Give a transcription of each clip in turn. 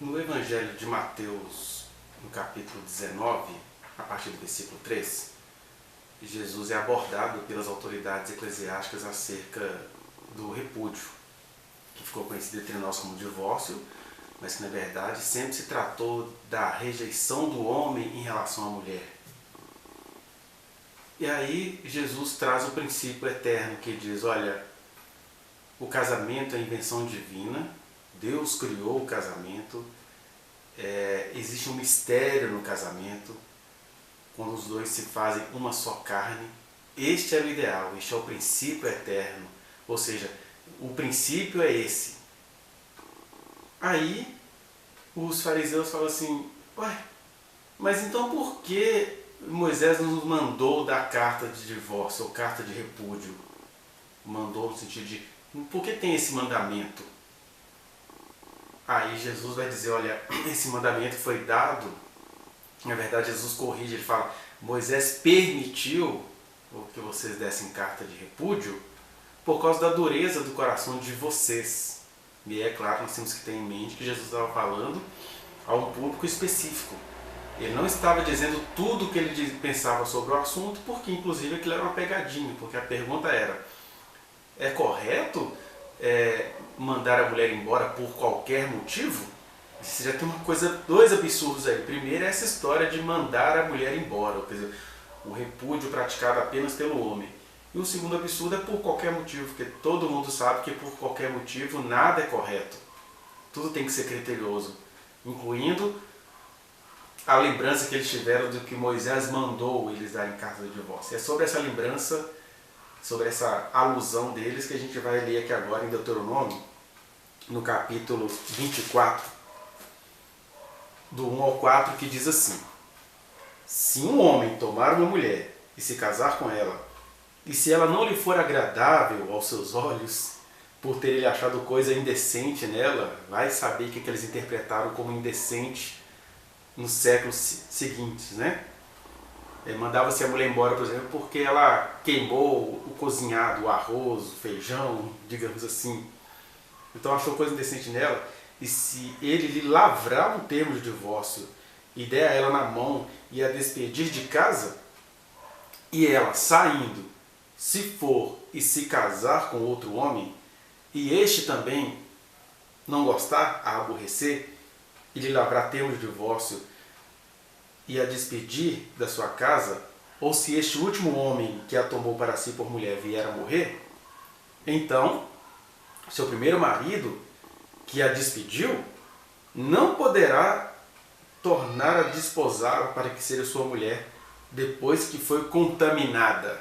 No Evangelho de Mateus, no capítulo 19, a partir do versículo 3, Jesus é abordado pelas autoridades eclesiásticas acerca do repúdio, que ficou conhecido entre nós como divórcio, mas que na verdade sempre se tratou da rejeição do homem em relação à mulher. E aí Jesus traz o princípio eterno que diz, olha, o casamento é invenção divina, Deus criou o casamento, existe um mistério no casamento, quando os dois se fazem uma só carne. Este é o ideal, este é o princípio eterno, ou seja, o princípio é esse. Aí os fariseus falam assim, ué, mas então por que Moisés nos mandou dar carta de divórcio ou carta de repúdio? Mandou no sentido de, por que tem esse mandamento? Aí Jesus vai dizer, olha, esse mandamento foi dado, na verdade Jesus corrige, ele fala, Moisés permitiu que vocês dessem carta de repúdio por causa da dureza do coração de vocês. E é claro, nós temos que ter em mente que Jesus estava falando a um público específico. Ele não estava dizendo tudo o que ele pensava sobre o assunto, porque inclusive aquilo era uma pegadinha, porque a pergunta era, é correto mandar a mulher embora por qualquer motivo? Você já tem dois absurdos aí. Primeiro é essa história de mandar a mulher embora, quer dizer, o repúdio praticado apenas pelo homem. E o segundo absurdo é por qualquer motivo, porque todo mundo sabe que por qualquer motivo nada é correto. Tudo tem que ser criterioso, incluindo a lembrança que eles tiveram do que Moisés mandou eles darem carta de divórcio. É sobre essa lembrança, sobre essa alusão deles que a gente vai ler aqui agora em Deuteronômio, no capítulo 24, do 1 ao 4, que diz assim: se um homem tomar uma mulher e se casar com ela, e se ela não lhe for agradável aos seus olhos, por ter ele achado coisa indecente nela, vai saber o que eles interpretaram como indecente nos séculos seguintes, né? Mandava-se a mulher embora, por exemplo, porque ela queimou o cozinhado, o arroz, o feijão, digamos assim. Então achou coisa indecente nela, e se ele lhe lavrar um termo de divórcio e der a ela na mão e a despedir de casa, e ela saindo, se for e se casar com outro homem, e este também não gostar, a aborrecer, e lhe lavrar termo de divórcio e a despedir da sua casa, ou se este último homem que a tomou para si por mulher vier a morrer, então seu primeiro marido, que a despediu, não poderá tornar a desposá-la para que seja sua mulher depois que foi contaminada,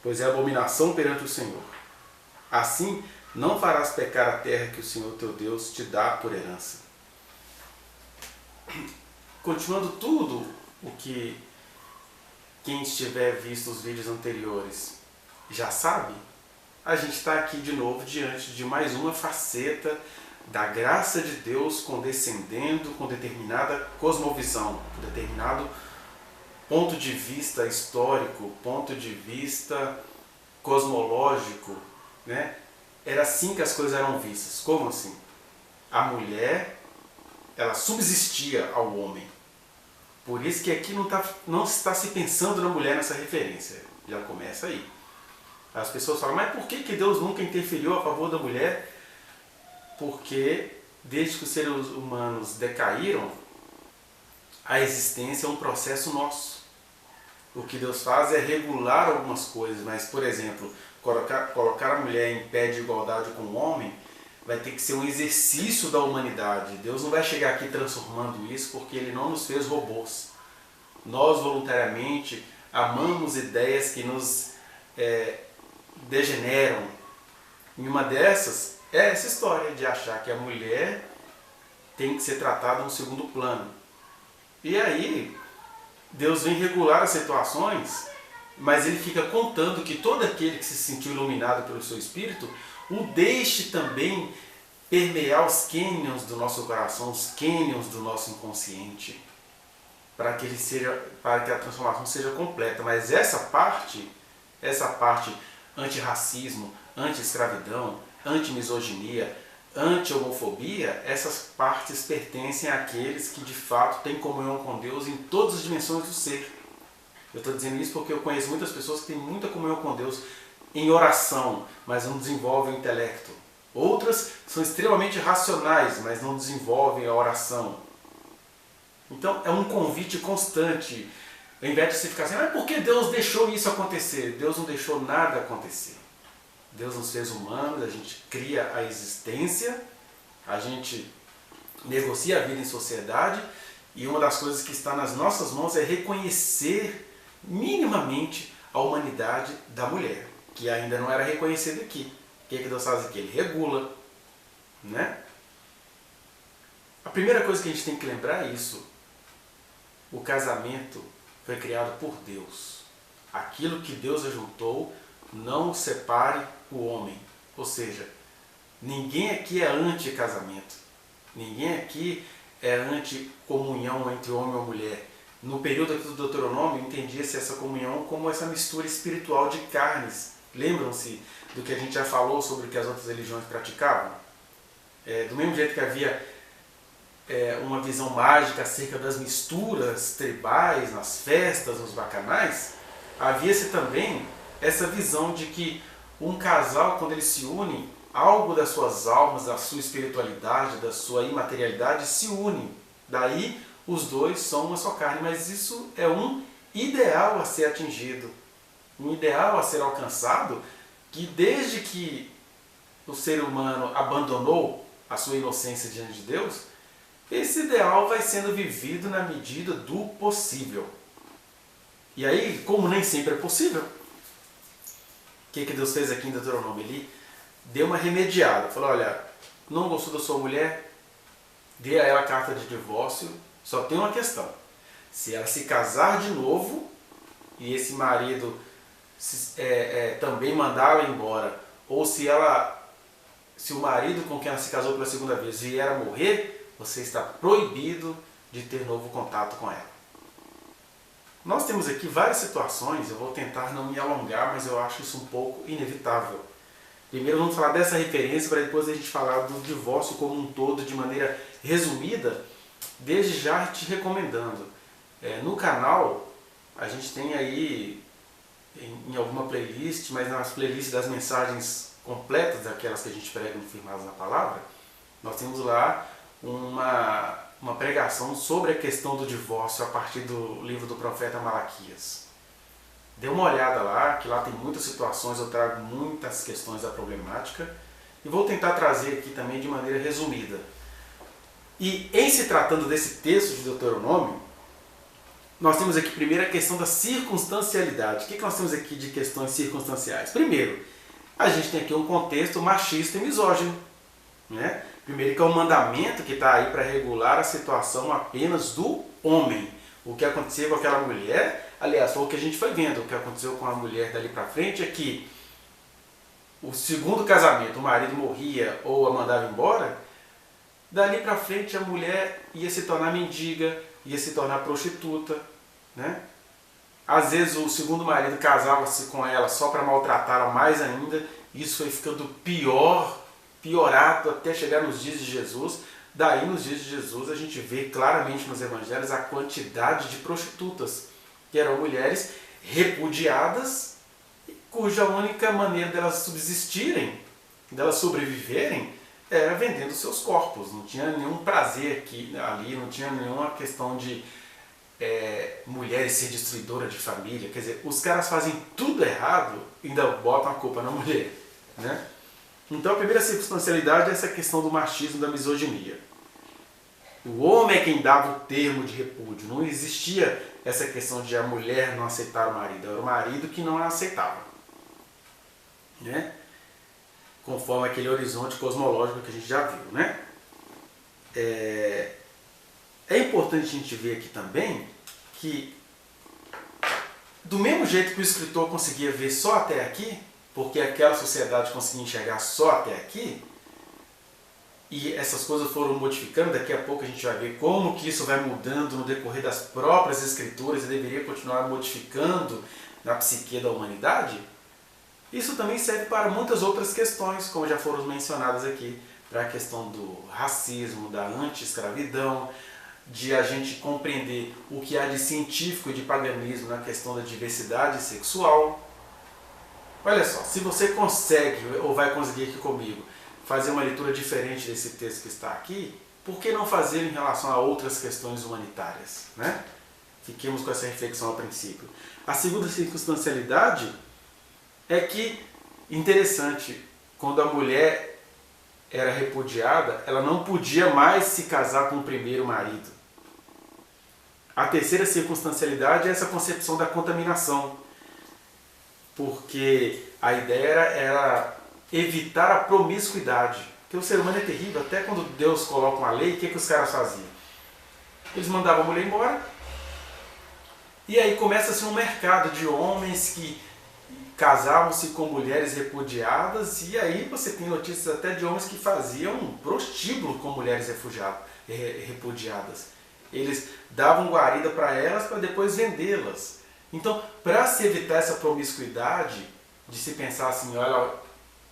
pois é abominação perante o Senhor. Assim, não farás pecar a terra que o Senhor teu Deus te dá por herança. Continuando tudo o que quem estiver visto os vídeos anteriores já sabe, a gente está aqui de novo diante de mais uma faceta da graça de Deus condescendendo com determinada cosmovisão, determinado ponto de vista histórico, ponto de vista cosmológico, né? Era assim que as coisas eram vistas. Como assim? A mulher, ela subsistia ao homem. Por isso que aqui não está se pensando na mulher nessa referência. Já começa aí. As pessoas falam, mas por que Deus nunca interferiu a favor da mulher? Porque desde que os seres humanos decaíram, a existência é um processo nosso. O que Deus faz é regular algumas coisas, mas, por exemplo, colocar a mulher em pé de igualdade com o homem vai ter que ser um exercício da humanidade. Deus não vai chegar aqui transformando isso porque Ele não nos fez robôs. Nós, voluntariamente, amamos ideias que nos degeneram. E uma dessas é essa história de achar que a mulher tem que ser tratada no segundo plano. E aí, Deus vem regular as situações, mas Ele fica contando que todo aquele que se sentiu iluminado pelo seu Espírito, o deixe também permear os cânions do nosso coração, os cânions do nosso inconsciente, para que a transformação seja completa. Mas essa parte antirracismo, anti-escravidão, anti-misoginia, anti-homofobia, essas partes pertencem àqueles que de fato têm comunhão com Deus em todas as dimensões do ser. Eu estou dizendo isso porque eu conheço muitas pessoas que têm muita comunhão com Deus em oração, mas não desenvolvem o intelecto. Outras são extremamente racionais, mas não desenvolvem a oração. Então é um convite constante. Ao invés de você ficar assim, mas por que Deus deixou isso acontecer? Deus não deixou nada acontecer. Deus nos fez humanos, a gente cria a existência, a gente negocia a vida em sociedade, e uma das coisas que está nas nossas mãos é reconhecer minimamente a humanidade da mulher, que ainda não era reconhecida aqui. O que Deus faz aqui? Ele regula, né? A primeira coisa que a gente tem que lembrar é isso. O casamento foi criado por Deus. Aquilo que Deus ajuntou, não separe o homem. Ou seja, ninguém aqui é anti-casamento. Ninguém aqui é anti-comunhão entre homem e mulher. No período aqui do Deuteronômio, entendia-se essa comunhão como essa mistura espiritual de carnes. Lembram-se do que a gente já falou sobre o que as outras religiões praticavam? Do mesmo jeito que havia uma visão mágica acerca das misturas tribais nas festas, nos bacanais, havia-se também essa visão de que um casal, quando eles se unem, algo das suas almas, da sua espiritualidade, da sua imaterialidade se une. Daí os dois são uma só carne, mas isso é um ideal a ser atingido, um ideal a ser alcançado, que desde que o ser humano abandonou a sua inocência diante de Deus, esse ideal vai sendo vivido na medida do possível. E aí, como nem sempre é possível, o que Deus fez aqui em Deuteronômio? Ele deu uma remediada, falou, olha, não gostou da sua mulher, dê a ela a carta de divórcio, só tem uma questão. Se ela se casar de novo, e esse marido também mandá-la embora, ou se o marido com quem ela se casou pela segunda vez vier a morrer, você está proibido de ter novo contato com ela. Nós temos aqui várias situações, eu vou tentar não me alongar, mas eu acho isso um pouco inevitável. Primeiro vamos falar dessa referência, para depois a gente falar do divórcio como um todo, de maneira resumida, desde já te recomendando. No canal, a gente tem aí, em alguma playlist, mas nas playlists das mensagens completas, daquelas que a gente prega no Firmados na Palavra, nós temos lá uma pregação sobre a questão do divórcio a partir do livro do profeta Malaquias. Dê uma olhada lá, que lá tem muitas situações, eu trago muitas questões da problemática e vou tentar trazer aqui também de maneira resumida. E em se tratando desse texto de Deuteronômio, nós temos aqui primeiro a questão da circunstancialidade. O que nós temos aqui de questões circunstanciais? Primeiro, a gente tem aqui um contexto machista e misógino, né? Primeiro que é um mandamento que está aí para regular a situação apenas do homem. O que aconteceu com aquela mulher, aliás, foi o que a gente foi vendo, o que aconteceu com a mulher dali para frente é que o segundo casamento, o marido morria ou a mandava embora, dali para frente a mulher ia se tornar mendiga, ia se tornar prostituta, né? Às vezes o segundo marido casava-se com ela só para maltratá-la mais ainda, isso foi ficando piorado até chegar nos dias de Jesus. Daí nos dias de Jesus a gente vê claramente nos evangelhos a quantidade de prostitutas, que eram mulheres repudiadas, cuja única maneira delas subsistirem, delas sobreviverem, era vendendo seus corpos. Não tinha nenhum prazer ali, não tinha nenhuma questão de mulher ser destruidora de família. Quer dizer, os caras fazem tudo errado e ainda botam a culpa na mulher, né? Então a primeira circunstancialidade é essa questão do machismo, da misoginia. O homem é quem dava o termo de repúdio. Não existia essa questão de a mulher não aceitar o marido. Era o marido que não a aceitava, né? Conforme aquele horizonte cosmológico que a gente já viu, né? É importante a gente ver aqui também que, do mesmo jeito que o escritor conseguia ver só até aqui, porque aquela sociedade conseguia enxergar só até aqui, e essas coisas foram modificando, daqui a pouco a gente vai ver como que isso vai mudando no decorrer das próprias escrituras e deveria continuar modificando na psique da humanidade. Isso também serve para muitas outras questões, como já foram mencionadas aqui. para a questão do racismo, da anti-escravidão, de a gente compreender o que há de científico e de paganismo na questão da diversidade sexual. Olha só, se você consegue ou vai conseguir aqui comigo fazer uma leitura diferente desse texto que está aqui, por que não fazer em relação a outras questões humanitárias, né? Fiquemos com essa reflexão a princípio. A segunda circunstancialidade é que, interessante, quando a mulher era repudiada, ela não podia mais se casar com o primeiro marido. A terceira circunstancialidade é essa concepção da contaminação, porque a ideia era evitar a promiscuidade. Porque o ser humano é terrível, até quando Deus coloca uma lei, o que os caras faziam? Eles mandavam a mulher embora, e aí começa-se um mercado de homens que casavam-se com mulheres repudiadas, e aí você tem notícias até de homens que faziam um prostíbulo com mulheres repudiadas. Eles davam guarida para elas para depois vendê-las. Então, para se evitar essa promiscuidade, de se pensar assim, olha,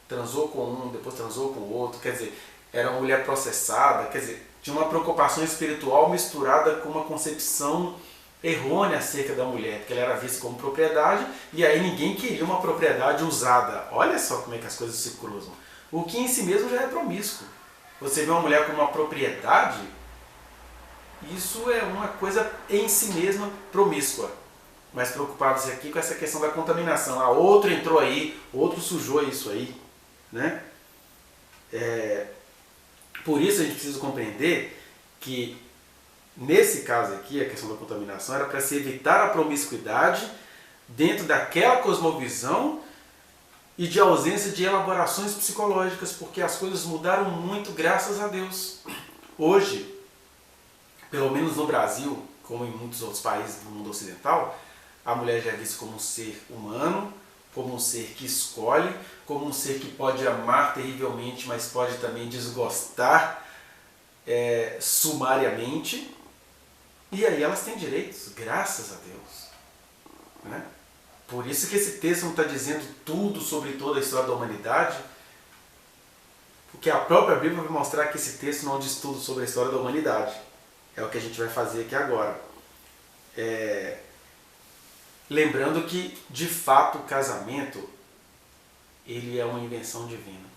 transou com um, depois transou com o outro, quer dizer, era uma mulher processada, quer dizer, tinha uma preocupação espiritual misturada com uma concepção errônea acerca da mulher, porque ela era vista como propriedade, e aí ninguém queria uma propriedade usada. Olha só como é que as coisas se cruzam. O que em si mesmo já é promíscuo. Você vê uma mulher como uma propriedade, isso é uma coisa em si mesma promíscua. Mas preocupados aqui com essa questão da contaminação. Outro entrou aí, outro sujou isso aí, né? Por isso a gente precisa compreender que nesse caso aqui, a questão da contaminação era para se evitar a promiscuidade dentro daquela cosmovisão e de ausência de elaborações psicológicas, porque as coisas mudaram muito, graças a Deus. Hoje, pelo menos no Brasil, como em muitos outros países do mundo ocidental, a mulher já é vista como um ser humano, como um ser que escolhe, como um ser que pode amar terrivelmente, mas pode também desgostar sumariamente. E aí elas têm direitos, graças a Deus, né? Por isso que esse texto não está dizendo tudo sobre toda a história da humanidade, porque a própria Bíblia vai mostrar que esse texto não diz tudo sobre a história da humanidade. É o que a gente vai fazer aqui agora. Lembrando que, de fato, o casamento ele é uma invenção divina.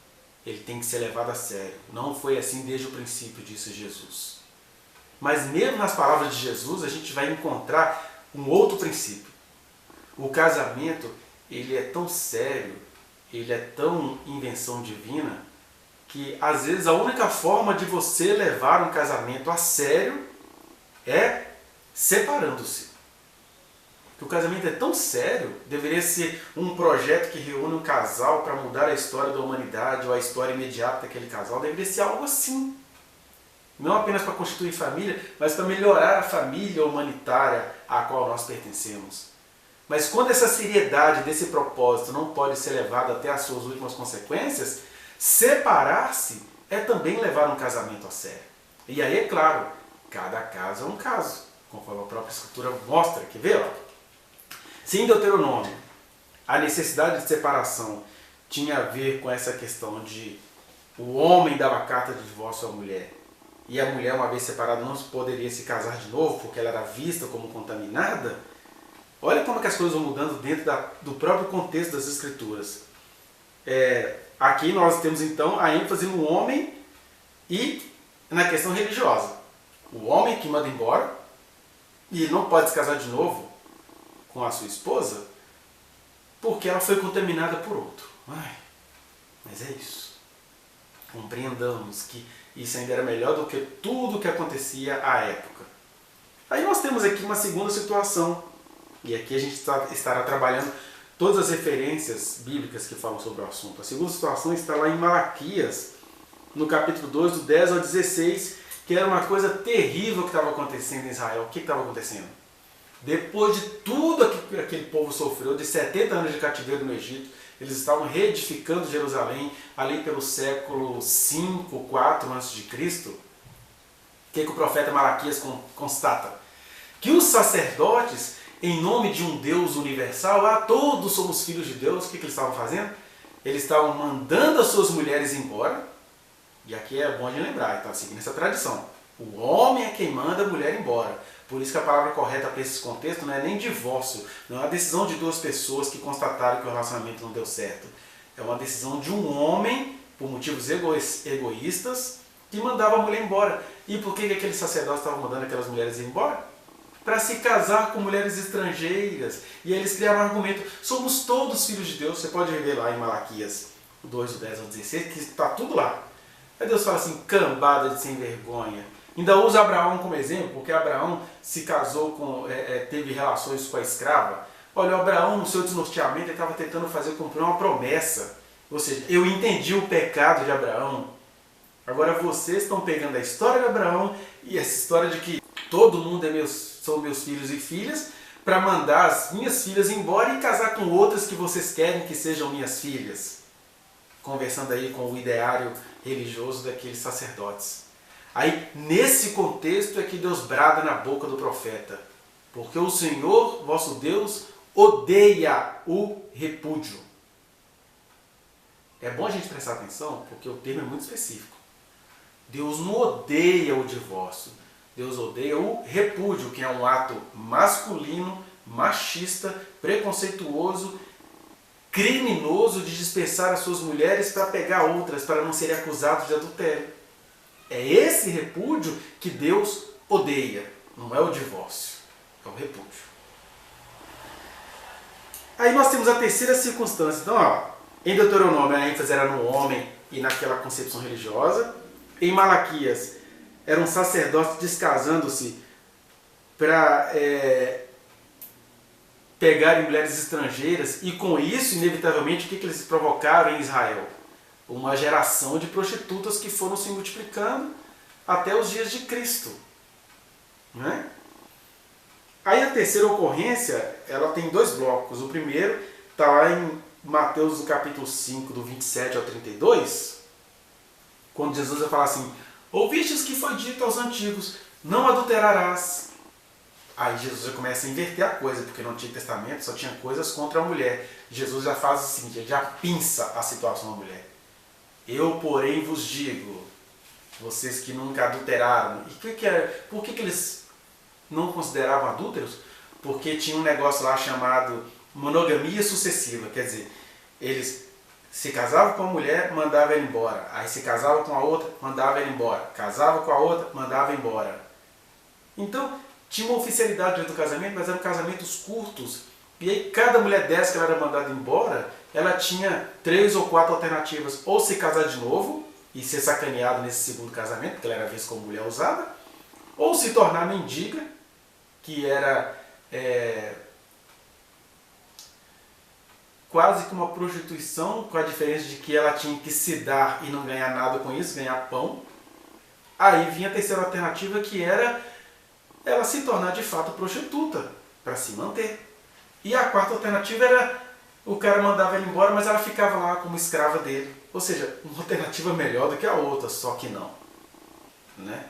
Ele tem que ser levado a sério. Não foi assim desde o princípio, disse Jesus. Mas mesmo nas palavras de Jesus, a gente vai encontrar um outro princípio. O casamento, ele é tão sério, ele é tão invenção divina, que às vezes a única forma de você levar um casamento a sério é separando-se. O casamento é tão sério, deveria ser um projeto que reúne um casal para mudar a história da humanidade ou a história imediata daquele casal, deveria ser algo assim. Não apenas para constituir família, mas para melhorar a família humanitária à qual nós pertencemos. Mas quando essa seriedade desse propósito não pode ser levada até as suas últimas consequências, separar-se é também levar um casamento a sério. E aí, é claro, cada caso é um caso, conforme a própria Escritura mostra. Quer ver? Se em Deuteronômio a necessidade de separação tinha a ver com essa questão de o homem dava carta de divórcio à mulher, e a mulher, uma vez separada, não poderia se casar de novo porque ela era vista como contaminada, olha como que as coisas vão mudando dentro do próprio contexto das Escrituras. Aqui nós temos então a ênfase no homem e na questão religiosa. O homem que manda embora e não pode se casar de novo com a sua esposa porque ela foi contaminada por outro. Mas é isso. Compreendamos que isso ainda era melhor do que tudo que acontecia à época. Aí nós temos aqui uma segunda situação, e aqui a gente estará trabalhando todas as referências bíblicas que falam sobre o assunto. A segunda situação está lá em Malaquias, no capítulo 2, do 10 ao 16, que era uma coisa terrível que estava acontecendo em Israel. O que estava acontecendo? Depois de tudo que aquele povo sofreu, de 70 anos de cativeiro no Egito, eles estavam reedificando Jerusalém ali pelo século 5, 4 a.C. O que o profeta Malaquias constata? Que os sacerdotes, em nome de um Deus universal, todos somos filhos de Deus, o que eles estavam fazendo? Eles estavam mandando as suas mulheres embora E aqui é bom de lembrar, está seguindo essa tradição. O homem é quem manda a mulher embora. Por isso que a palavra correta para esse contexto não é nem divórcio, não é uma decisão de duas pessoas que constataram que o relacionamento não deu certo. É uma decisão de um homem, por motivos egoístas, que mandava a mulher embora. E por que aqueles sacerdotes estavam mandando aquelas mulheres embora? Para se casar com mulheres estrangeiras. E aí eles criaram um argumento: somos todos filhos de Deus. Você pode ver lá em Malaquias 2, do 10 ao 16, que está tudo lá. Aí Deus fala assim: cambada de sem vergonha. Ainda usa Abraão como exemplo, porque Abraão se casou com, teve relações com a escrava. Olha, o Abraão, no seu desnorteamento, ele estava tentando fazer cumprir uma promessa. Ou seja, eu entendi o pecado de Abraão. Agora vocês estão pegando a história de Abraão e essa história de que todo mundo são meus filhos e filhas, para mandar as minhas filhas embora e casar com outras que vocês querem que sejam minhas filhas. Conversando aí com o ideário religioso daqueles sacerdotes. Aí, nesse contexto é que Deus brada na boca do profeta: porque o Senhor, vosso Deus, odeia o repúdio. É bom a gente prestar atenção, porque o termo é muito específico. Deus não odeia o divórcio. Deus odeia o repúdio, que é um ato masculino, machista, preconceituoso, criminoso de dispensar as suas mulheres para pegar outras, para não serem acusados de adultério. É esse repúdio que Deus odeia, não é o divórcio, é o repúdio. Aí nós temos a terceira circunstância. Então, ó, em Deuteronômio a ênfase era no homem e naquela concepção religiosa. Em Malaquias eram sacerdotes descasando-se para pegarem mulheres estrangeiras, e com isso, inevitavelmente, o que eles provocaram em Israel? Uma geração de prostitutas que foram se multiplicando até os dias de Cristo. Né? Aí a terceira ocorrência, ela tem dois blocos. O primeiro está lá em Mateus, no capítulo 5, do 27 ao 32, quando Jesus vai falar assim: ouvistes que foi dito aos antigos, não adulterarás. Aí Jesus já começa a inverter a coisa, porque no Antigo Testamento só tinha coisas contra a mulher. Jesus já faz o seguinte, ele já pinça a situação da mulher. Eu, porém, vos digo, vocês que nunca adulteraram. E por que eles não consideravam adúlteros? Porque tinha um negócio lá chamado monogamia sucessiva. Quer dizer, eles se casavam com a mulher, mandavam ela embora. Aí se casavam com a outra, mandavam ela embora. Casavam com a outra, mandavam embora. Então, tinha uma oficialidade dentro do casamento, mas eram casamentos curtos. E aí, cada mulher dessa que ela era mandada embora, ela tinha 3 ou 4 alternativas: ou se casar de novo e ser sacaneada nesse segundo casamento, porque ela era vista como mulher usada, ou se tornar mendiga, que era quase que uma prostituição, com a diferença de que ela tinha que se dar e não ganhar nada com isso, ganhar pão. Aí vinha a terceira alternativa, que era ela se tornar de fato prostituta, para se manter. E a quarta alternativa era o cara mandava ela embora, mas ela ficava lá como escrava dele. Ou seja, uma alternativa melhor do que a outra, só que não. Né?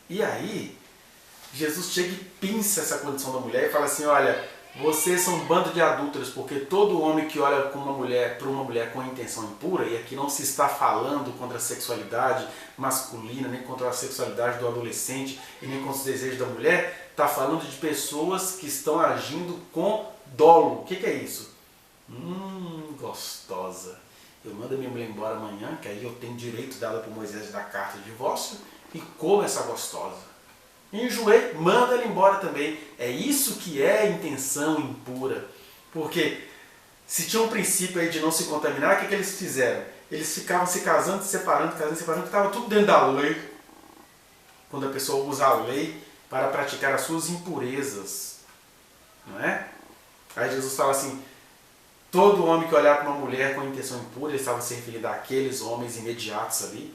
E aí, Jesus chega e pinça essa condição da mulher e fala assim: olha, vocês são um bando de adúlteros, porque todo homem que olha para uma mulher com intenção impura, e aqui não se está falando contra a sexualidade masculina, nem contra a sexualidade do adolescente, e nem contra os desejos da mulher, está falando de pessoas que estão agindo com dolo. O que é isso? Gostosa. Eu mando minha mulher embora amanhã, que aí eu tenho direito dado por Moisés da carta de divórcio, e como essa gostosa. Enjoei, manda ela embora também. É isso que é intenção impura. Porque se tinha um princípio aí de não se contaminar, o que eles fizeram? Eles ficavam se casando, se separando, que estava tudo dentro da lei. Quando a pessoa usa a lei para praticar as suas impurezas. Não é? Aí Jesus fala assim: todo homem que olhar para uma mulher com intenção impura, ele estava se referindo àqueles homens imediatos ali,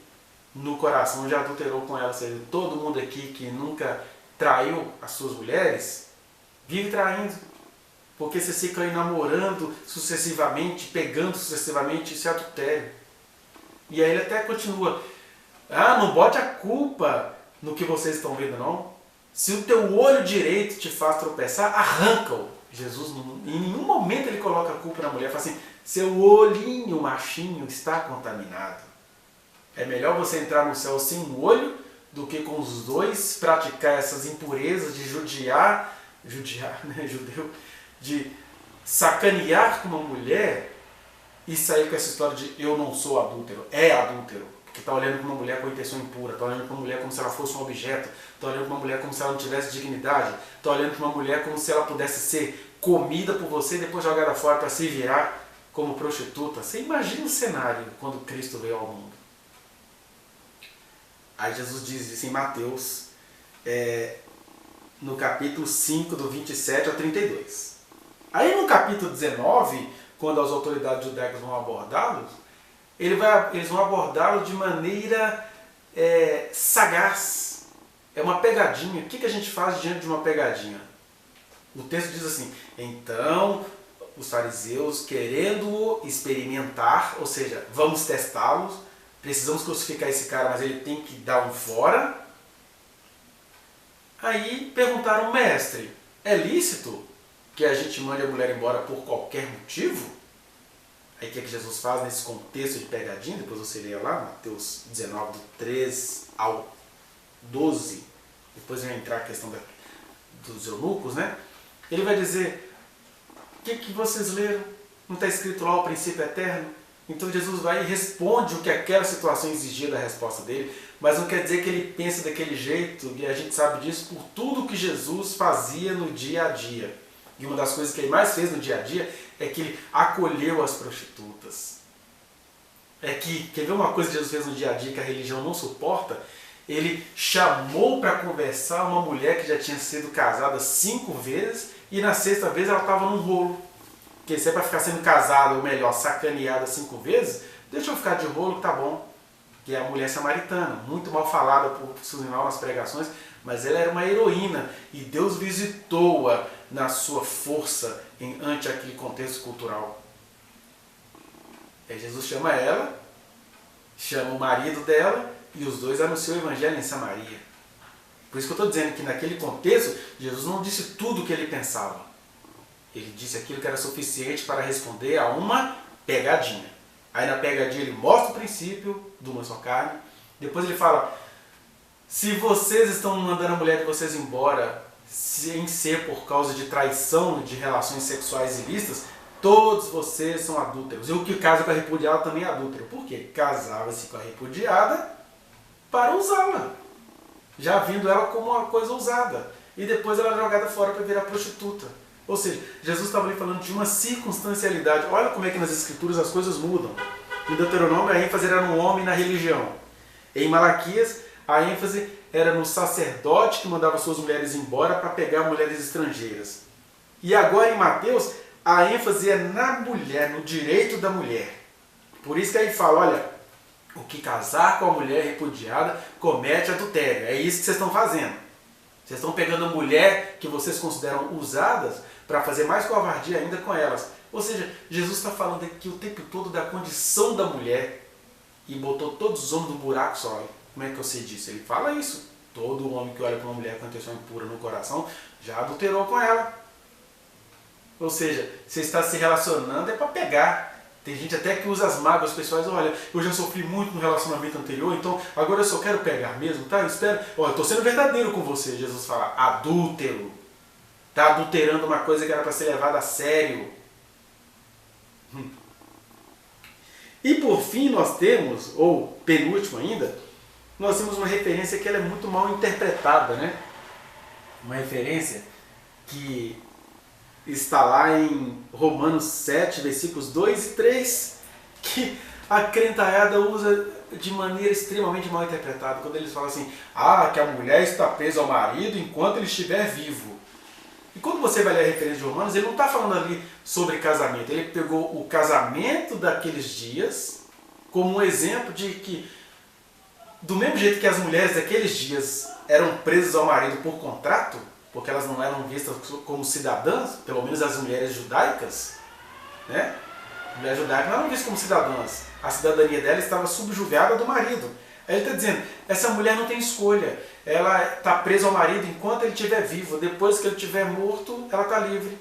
no coração já adulterou com ela. Ou seja, todo mundo aqui que nunca traiu as suas mulheres, vive traindo. Porque você fica aí namorando sucessivamente, pegando sucessivamente, isso é adultério. E aí ele até continua: não bote a culpa no que vocês estão vendo, não. Se o teu olho direito te faz tropeçar, arranca-o. Jesus, em nenhum momento ele coloca a culpa na mulher, fala assim: seu olhinho machinho está contaminado. É melhor você entrar no céu sem um olho do que com os dois praticar essas impurezas de judiar, né, judeu, de sacanear com uma mulher e sair com essa história de eu não sou adúltero, é adúltero. Porque está olhando para uma mulher com intenção impura, está olhando para uma mulher como se ela fosse um objeto, está olhando para uma mulher como se ela não tivesse dignidade, está olhando para uma mulher como se ela pudesse ser comida por você e depois jogada fora para se virar como prostituta. Você imagina o cenário quando Cristo veio ao mundo. Aí Jesus diz isso em Mateus, no capítulo 5, do 27 ao 32. Aí no capítulo 19, quando as autoridades judaicas vão abordá-lo, eles vão abordá-lo de maneira sagaz. É uma pegadinha. O que a gente faz diante de uma pegadinha? O texto diz assim: então os fariseus, querendo experimentar, ou seja, vamos testá-los, precisamos crucificar esse cara, mas ele tem que dar um fora. Aí perguntaram: mestre, é lícito que a gente mande a mulher embora por qualquer motivo? Aí o que Jesus faz nesse contexto de pegadinha? Depois você lê lá, Mateus 19, do 3 ao 12. Depois vai entrar a questão dos eunucos, né? Ele vai dizer: o que vocês leram? Não está escrito lá o princípio eterno? Então Jesus vai e responde o que aquela situação exigia da resposta dele, mas não quer dizer que ele pense daquele jeito, e a gente sabe disso por tudo que Jesus fazia no dia a dia. E uma das coisas que ele mais fez no dia a dia é que ele acolheu as prostitutas. Quer ver uma coisa que Jesus fez no dia a dia que a religião não suporta? Ele chamou para conversar uma mulher que já tinha sido casada 5 vezes e na 6ª vez ela estava num rolo. Porque se é para ficar sendo casada, ou melhor, sacaneada 5 vezes, deixa eu ficar de rolo que tá bom. Que é a mulher samaritana, muito mal falada por sinal nas pregações, mas ela era uma heroína e Deus visitou-a na sua força ante aquele contexto cultural. Aí Jesus chama ela, chama o marido dela e os dois anunciam o evangelho em Samaria. Por isso que eu estou dizendo que naquele contexto, Jesus não disse tudo o que ele pensava. Ele disse aquilo que era suficiente para responder a uma pegadinha. Aí na pegadinha ele mostra o princípio de uma só carne. Depois ele fala: se vocês estão mandando a mulher de vocês embora sem ser por causa de traição de relações sexuais ilícitas, todos vocês são adúlteros. E o que casa com a repudiada também é adúltero. Por quê? Casava-se com a repudiada para usá-la, já vindo ela como uma coisa usada. E depois ela é jogada fora para virar prostituta. Ou seja, Jesus estava ali falando de uma circunstancialidade. Olha como é que nas Escrituras as coisas mudam. Em Deuteronômio a ênfase era no homem e na religião. Em Malaquias a ênfase era no sacerdote que mandava suas mulheres embora para pegar mulheres estrangeiras. E agora em Mateus a ênfase é na mulher, no direito da mulher. Por isso que aí fala: olha, o que casar com a mulher repudiada comete adultério. É isso que vocês estão fazendo. Vocês estão pegando a mulher que vocês consideram usadas para fazer mais covardia ainda com elas. Ou seja, Jesus está falando aqui o tempo todo da condição da mulher e botou todos os homens no buraco só. Como é que eu sei disso? Ele fala isso. Todo homem que olha para uma mulher com intenção impura no coração já adulterou com ela. Ou seja, você está se relacionando é para pegar. Tem gente até que usa as mágoas pessoais: olha, eu já sofri muito no relacionamento anterior, então agora eu só quero pegar mesmo, tá? Eu espero, eu estou sendo verdadeiro com você. Jesus fala: adúltero. Está adulterando uma coisa que era para ser levada a sério. E por fim nós temos, ou penúltimo ainda, nós temos uma referência que ela é muito mal interpretada, né? Uma referência que está lá em Romanos 7, versículos 2 e 3, que a crentaiada usa de maneira extremamente mal interpretada, quando eles falam assim: que a mulher está presa ao marido enquanto ele estiver vivo. E quando você vai ler a referência de Romanos, ele não está falando ali sobre casamento, ele pegou o casamento daqueles dias como um exemplo de que, do mesmo jeito que as mulheres daqueles dias eram presas ao marido por contrato, porque elas não eram vistas como cidadãs, pelo menos as mulheres judaicas, né? As mulheres judaicas não eram vistas como cidadãs. A cidadania dela estava subjugada do marido. Aí ele está dizendo: essa mulher não tem escolha. Ela está presa ao marido enquanto ele estiver vivo. Depois que ele estiver morto, ela está livre.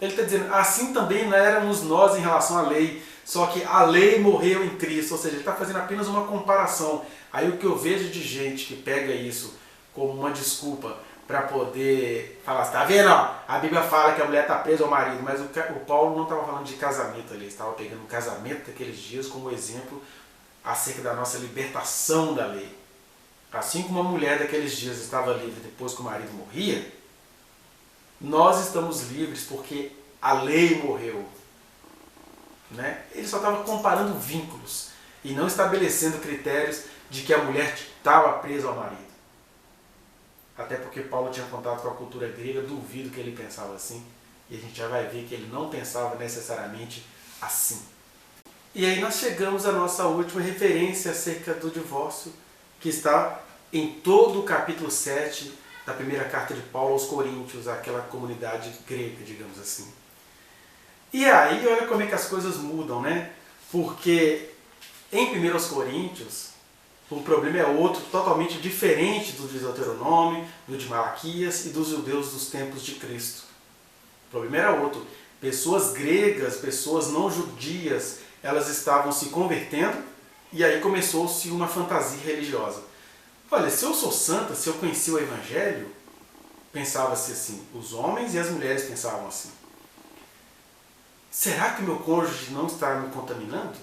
Ele está dizendo: assim também não éramos nós em relação à lei. só que a lei morreu em Cristo, ou seja, ele está fazendo apenas uma comparação. Aí o que eu vejo de gente que pega isso como uma desculpa para poder falar assim, tá vendo? A Bíblia fala que a mulher está presa ao marido, mas o Paulo não estava falando de casamento ali, ele estava pegando o casamento daqueles dias como exemplo acerca da nossa libertação da lei. Assim como a mulher daqueles dias estava livre depois que o marido morria, nós estamos livres porque a lei morreu. Né? Ele só estava comparando vínculos e não estabelecendo critérios de que a mulher estava presa ao marido. Até porque Paulo tinha contato com a cultura grega, duvido que ele pensava assim. E a gente já vai ver que ele não pensava necessariamente assim. E aí nós chegamos à nossa última referência acerca do divórcio, que está em todo o capítulo 7 da primeira carta de Paulo aos Coríntios, aquela comunidade grega, digamos assim. E aí, olha como é que as coisas mudam, né? Porque em 1 Coríntios, o problema é outro, totalmente diferente do de Deuteronômio, do de Malaquias e dos judeus dos tempos de Cristo. O problema era outro. Pessoas gregas, pessoas não judias, elas estavam se convertendo e aí começou-se uma fantasia religiosa. Olha, se eu sou santa, se eu conheci o Evangelho, pensava-se assim, os homens e as mulheres pensavam assim. Será que meu cônjuge não está me contaminando?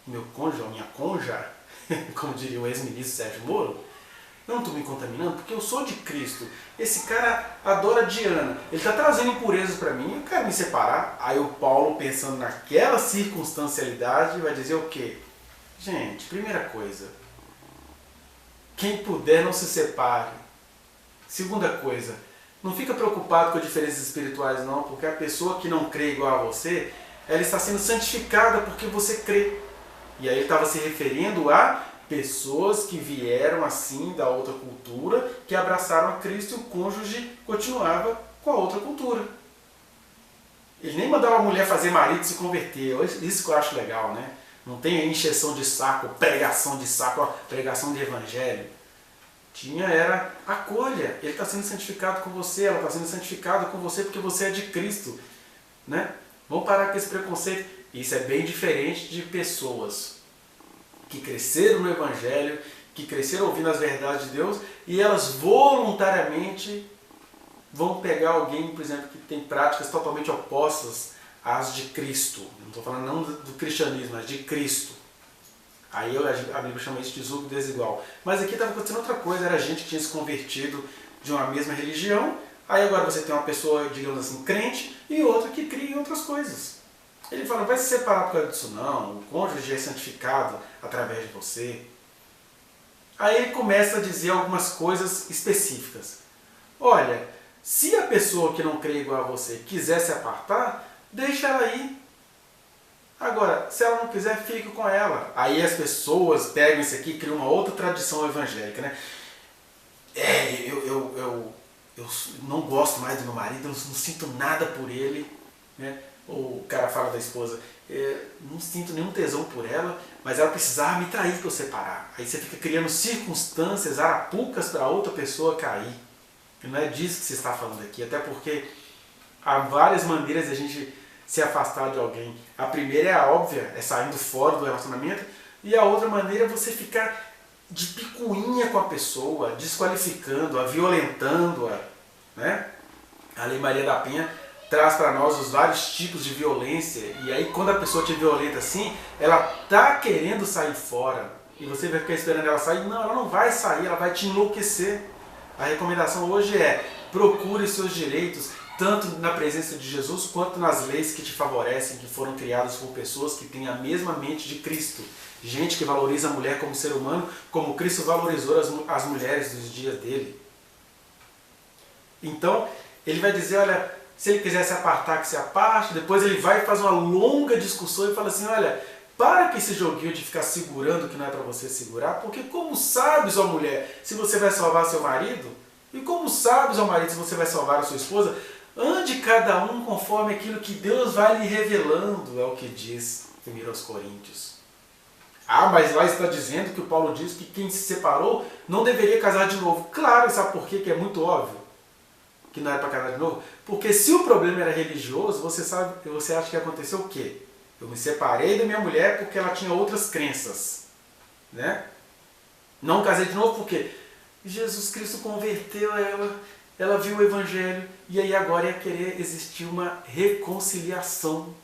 Meu cônjuge ou minha conja, como diria o ex-ministro Sérgio Moro, não estou me contaminando porque eu sou de Cristo. Esse cara adora Diana, ele está trazendo impurezas para mim, eu quero me separar. Aí o Paulo, pensando naquela circunstancialidade, vai dizer o quê? Gente, primeira coisa, quem puder não se separe. Segunda coisa, não fica preocupado com as diferenças espirituais não, porque a pessoa que não crê igual a você, ela está sendo santificada porque você crê. E aí ele estava se referindo a pessoas que vieram assim da outra cultura, que abraçaram a Cristo e o cônjuge continuava com a outra cultura. Ele nem mandava a mulher fazer marido se converter, isso que eu acho legal, né? Não tem encheção de saco, pregação de evangelho. Era acolha, ele está sendo santificado com você, ela está sendo santificada com você porque você é de Cristo. Né? Vamos parar com esse preconceito. Isso é bem diferente de pessoas que cresceram no Evangelho, que cresceram ouvindo as verdades de Deus e elas voluntariamente vão pegar alguém, por exemplo, que tem práticas totalmente opostas às de Cristo. Não estou falando não do cristianismo, mas de Cristo. Aí a Bíblia chama isso de julgo desigual. Mas aqui estava acontecendo outra coisa, era gente que tinha se convertido de uma mesma religião, aí agora você tem uma pessoa, digamos assim, crente, e outra que cria em outras coisas. Ele fala, não vai se separar por causa disso não, o cônjuge é santificado através de você. Aí ele começa a dizer algumas coisas específicas. Olha, se a pessoa que não crê igual a você quiser se apartar, deixa ela ir. Agora, se ela não quiser, fique com ela. Aí as pessoas pegam isso aqui e criam uma outra tradição evangélica, né? Eu não gosto mais do meu marido, eu não sinto nada por ele, né? Ou o cara fala da esposa, não sinto nenhum tesão por ela, mas ela precisava me trair para eu separar. Aí você fica criando circunstâncias, arapucas para outra pessoa cair. E não é disso que você está falando aqui, até porque há várias maneiras de a gente se afastar de alguém. A primeira é a óbvia, é saindo fora do relacionamento, e a outra maneira é você ficar de picuinha com a pessoa, desqualificando-a, violentando-a. Né? A Lei Maria da Penha traz para nós os vários tipos de violência, e aí quando a pessoa te violenta assim, ela está querendo sair fora, e você vai ficar esperando ela sair. Não, ela não vai sair, ela vai te enlouquecer. A recomendação hoje é, procure seus direitos, tanto na presença de Jesus, quanto nas leis que te favorecem, que foram criadas por pessoas que têm a mesma mente de Cristo. Gente que valoriza a mulher como ser humano, como Cristo valorizou as mulheres dos dias dele. Então, ele vai dizer, olha, se ele quiser se apartar, que se aparte. Depois ele vai e faz uma longa discussão e fala assim, olha, para com esse joguinho de ficar segurando o que não é para você segurar, porque como sabes, ó mulher, se você vai salvar seu marido, e como sabes, ó marido, se você vai salvar a sua esposa, ande cada um conforme aquilo que Deus vai lhe revelando, é o que diz 1 Coríntios. Ah, mas lá está dizendo que o Paulo diz que quem se separou não deveria casar de novo. Claro, sabe por quê? Que é muito óbvio que não era para casar de novo. Porque se o problema era religioso, você acha que aconteceu o quê? Eu me separei da minha mulher porque ela tinha outras crenças, né? Não casei de novo porque Jesus Cristo converteu ela viu o Evangelho e aí agora ia querer existir uma reconciliação.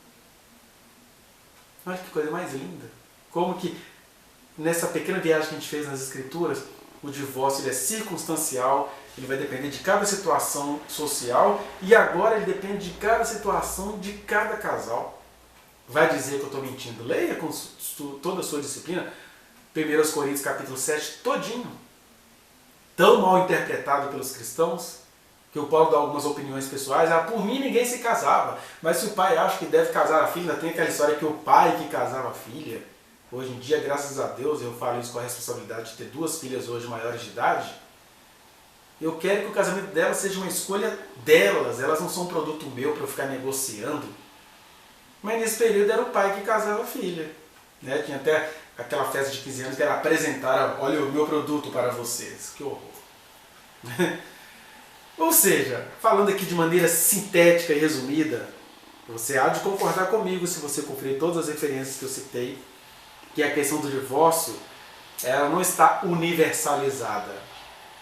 Olha que coisa mais linda. Como que nessa pequena viagem que a gente fez nas Escrituras, o divórcio ele é circunstancial, ele vai depender de cada situação social e agora ele depende de cada situação de cada casal. Vai dizer que eu estou mentindo? Leia com toda a sua disciplina 1 Coríntios capítulo 7 todinho. Tão mal interpretado pelos cristãos que o Paulo dá algumas opiniões pessoais. Por mim ninguém se casava, mas se o pai acha que deve casar a filha, tem aquela história que o pai que casava a filha. Hoje em dia, graças a Deus, eu falo isso com a responsabilidade de ter 2 filhas hoje maiores de idade. Eu quero que o casamento delas seja uma escolha delas. Elas não são um produto meu para eu ficar negociando. Mas nesse período era o pai que casava a filha. Né? Tinha até aquela festa de 15 anos que era apresentar, olha o meu produto para vocês. Que horror. Ou seja, falando aqui de maneira sintética e resumida, você há de concordar comigo se você conferir todas as referências que eu citei, que a questão do divórcio ela não está universalizada,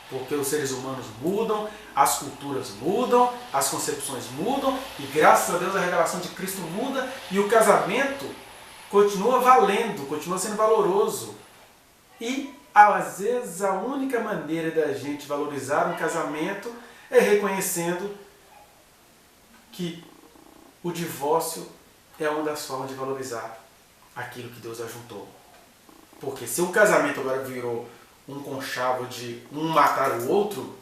porque os seres humanos mudam, as culturas mudam, as concepções mudam, e graças a Deus a revelação de Cristo muda, e o casamento continua valendo, continua sendo valoroso. E às vezes a única maneira da gente valorizar um casamento é reconhecendo que o divórcio é uma das formas de valorizar aquilo que Deus ajuntou. Porque se o casamento agora virou um conchavo de um matar o outro,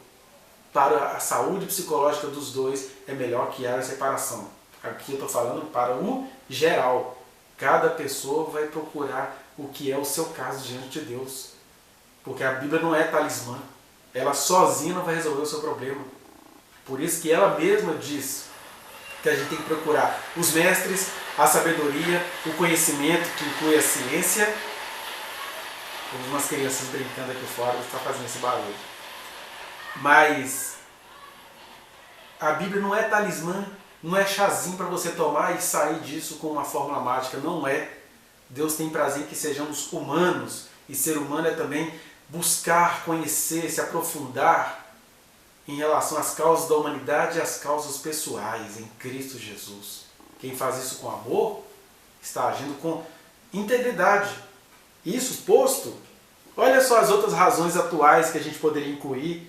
para a saúde psicológica dos dois é melhor que haja separação. Aqui eu estou falando para o geral. Cada pessoa vai procurar o que é o seu caso diante de Deus. Porque a Bíblia não é talismã. Ela sozinha não vai resolver o seu problema. Por isso que ela mesma diz que a gente tem que procurar os mestres, a sabedoria, o conhecimento, que inclui a ciência. Temos umas crianças brincando aqui fora, está fazendo esse barulho. Mas a Bíblia não é talismã, não é chazinho para você tomar e sair disso com uma fórmula mágica, não é. Deus tem prazer em que sejamos humanos, e ser humano é também buscar, conhecer, se aprofundar em relação às causas da humanidade e às causas pessoais em Cristo Jesus. Quem faz isso com amor está agindo com integridade. Isso posto, olha só as outras razões atuais que a gente poderia incluir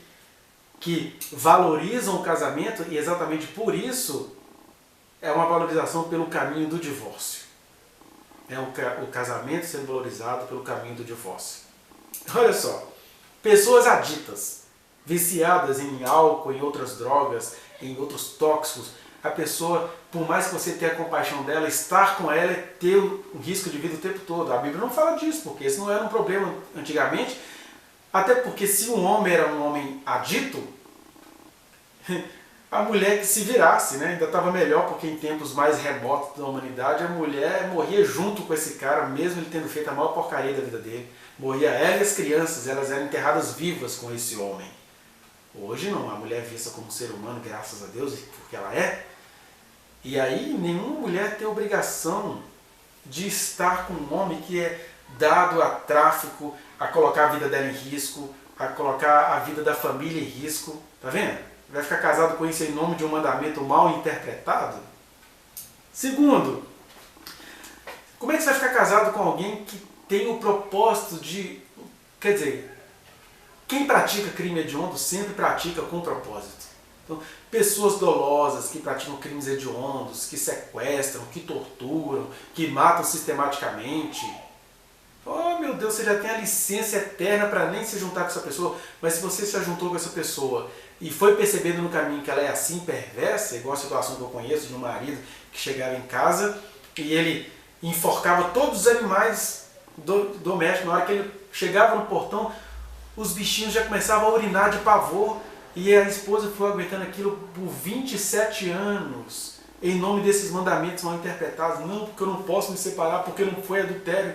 que valorizam o casamento e exatamente por isso é uma valorização pelo caminho do divórcio. É o casamento sendo valorizado pelo caminho do divórcio. Olha só, pessoas aditas, viciadas em álcool, em outras drogas, em outros tóxicos, a pessoa, por mais que você tenha compaixão dela, estar com ela é ter um risco de vida o tempo todo. A Bíblia não fala disso, porque esse não era um problema antigamente, até porque se um homem era um homem adito, a mulher que se virasse, né? Ainda estava melhor, porque em tempos mais remotos da humanidade, a mulher morria junto com esse cara, mesmo ele tendo feito a maior porcaria da vida dele. Morria ela e as crianças, elas eram enterradas vivas com esse homem. Hoje não, a mulher é vista como ser humano, graças a Deus, porque ela é. E aí nenhuma mulher tem obrigação de estar com um homem que é dado a tráfico, a colocar a vida dela em risco, a colocar a vida da família em risco. Tá vendo? Vai ficar casado com isso em nome de um mandamento mal interpretado? Segundo, como é que você vai ficar casado com alguém que tem o propósito de... Quer dizer, quem pratica crime hediondo sempre pratica com propósito. Então, pessoas dolosas que praticam crimes hediondos, que sequestram, que torturam, que matam sistematicamente. Oh meu Deus, você já tem a licença eterna para nem se juntar com essa pessoa, mas se você se juntou com essa pessoa e foi percebendo no caminho que ela é assim perversa, igual a situação que eu conheço de um marido que chegava em casa e ele enforcava todos os animais domésticos. Na hora que ele chegava no portão, os bichinhos já começavam a urinar de pavor e a esposa foi aguentando aquilo por 27 anos em nome desses mandamentos mal interpretados. Não, porque eu não posso me separar, porque não foi adultério.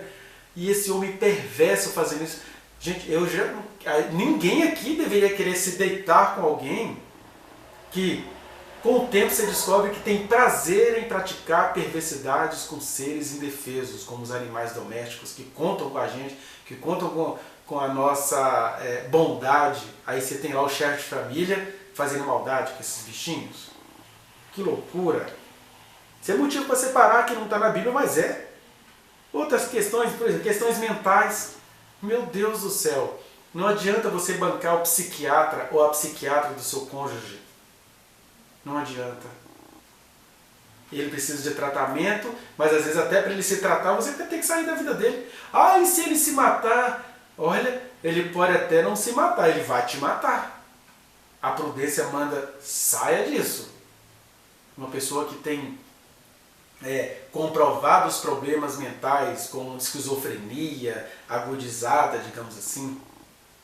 E esse homem perverso fazendo isso. Gente, ninguém aqui deveria querer se deitar com alguém que Com o tempo você descobre que tem prazer em praticar perversidades com seres indefesos, como os animais domésticos, que contam com a gente, que contam com a nossa bondade. Aí você tem lá o chefe de família fazendo maldade com esses bichinhos. Que loucura! Isso é motivo para separar que não está na Bíblia, mas é. Outras questões, por exemplo, questões mentais. Meu Deus do céu! Não adianta você bancar o psiquiatra ou a psiquiatra do seu cônjuge. Não adianta. Ele precisa de tratamento, mas às vezes até para ele se tratar você vai ter que sair da vida dele. Ah, e se ele se matar? Olha, ele pode até não se matar, ele vai te matar. A prudência manda, saia disso. Uma pessoa que tem comprovados problemas mentais, como esquizofrenia agudizada, digamos assim,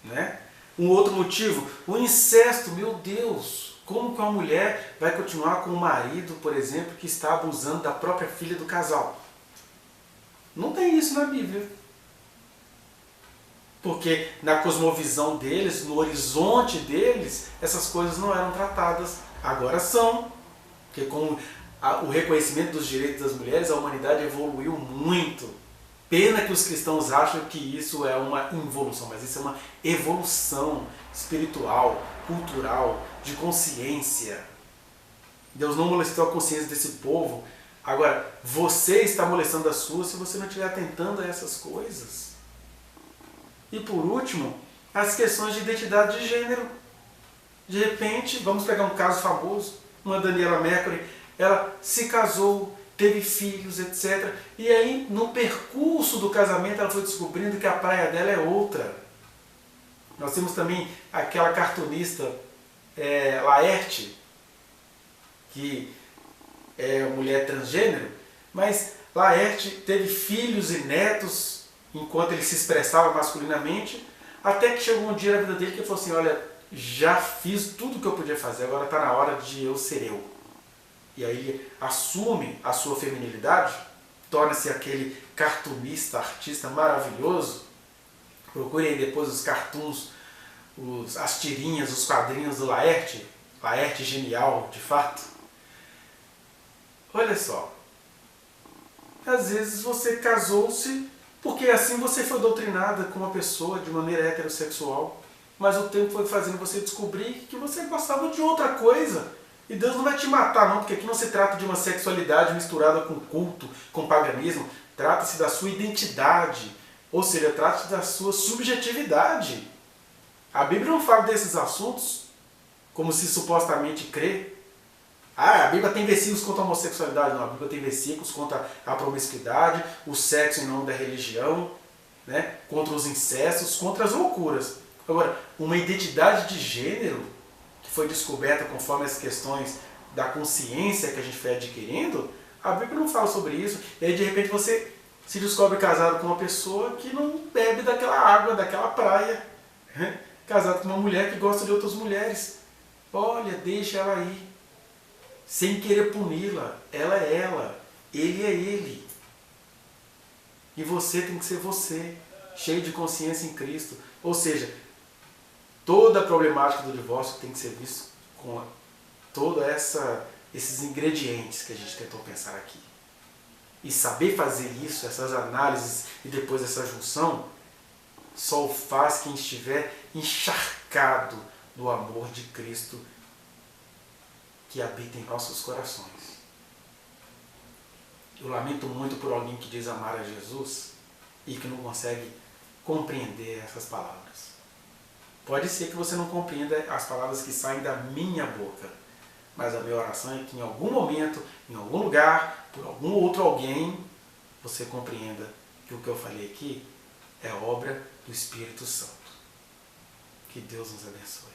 né? Um outro motivo, o incesto, meu Deus! Como que uma mulher vai continuar com um marido, por exemplo, que está abusando da própria filha do casal? Não tem isso na Bíblia. Porque na cosmovisão deles, no horizonte deles, essas coisas não eram tratadas. Agora são. Porque com o reconhecimento dos direitos das mulheres, a humanidade evoluiu muito. Pena que os cristãos acham que isso é uma involução, mas isso é uma evolução espiritual, cultural, de consciência. Deus não molestou a consciência desse povo. Agora, você está molestando a sua se você não estiver atentando a essas coisas. E por último, as questões de identidade de gênero. De repente, vamos pegar um caso famoso, uma Daniela Mercury, ela se casou, teve filhos, etc. E aí, no percurso do casamento, ela foi descobrindo que a praia dela é outra. Nós temos também aquela cartunista Laerte, que é mulher transgênero, mas Laerte teve filhos e netos enquanto ele se expressava masculinamente, até que chegou um dia na vida dele que ele falou assim, olha, já fiz tudo o que eu podia fazer, agora está na hora de eu ser eu. E aí ele assume a sua feminilidade, torna-se aquele cartunista, artista maravilhoso. Procurem aí depois os cartoons, as tirinhas, os quadrinhos do Laerte. Laerte genial, de fato. Olha só, às vezes você casou-se porque assim você foi doutrinada com uma pessoa de maneira heterossexual, mas o tempo foi fazendo você descobrir que você gostava de outra coisa. E Deus não vai te matar não, porque aqui não se trata de uma sexualidade misturada com culto, com paganismo. Trata-se da sua identidade, ou seja, trata-se da sua subjetividade. A Bíblia não fala desses assuntos como se supostamente crê. Ah, a Bíblia tem versículos contra a homossexualidade. Não, a Bíblia tem versículos contra a promiscuidade, o sexo em nome da religião, né? Contra os incestos, contra as loucuras. Agora, uma identidade de gênero que foi descoberta conforme as questões da consciência que a gente foi adquirindo, a Bíblia não fala sobre isso. E aí, de repente, você se descobre casado com uma pessoa que não bebe daquela água, daquela praia. Né? Casado com uma mulher que gosta de outras mulheres. Olha, deixa ela aí. Sem querer puni-la. Ela é ela. Ele é ele. E você tem que ser você. Cheio de consciência em Cristo. Ou seja, toda a problemática do divórcio tem que ser vista com todos esses ingredientes que a gente tentou pensar aqui. E saber fazer isso, essas análises e depois essa junção, só o faz quem estiver encharcado do amor de Cristo que habita em nossos corações. Eu lamento muito por alguém que diz amar a Jesus e que não consegue compreender essas palavras. Pode ser que você não compreenda as palavras que saem da minha boca, mas a minha oração é que em algum momento, em algum lugar, por algum outro alguém, você compreenda que o que eu falei aqui é obra do Espírito Santo. Que Deus nos abençoe.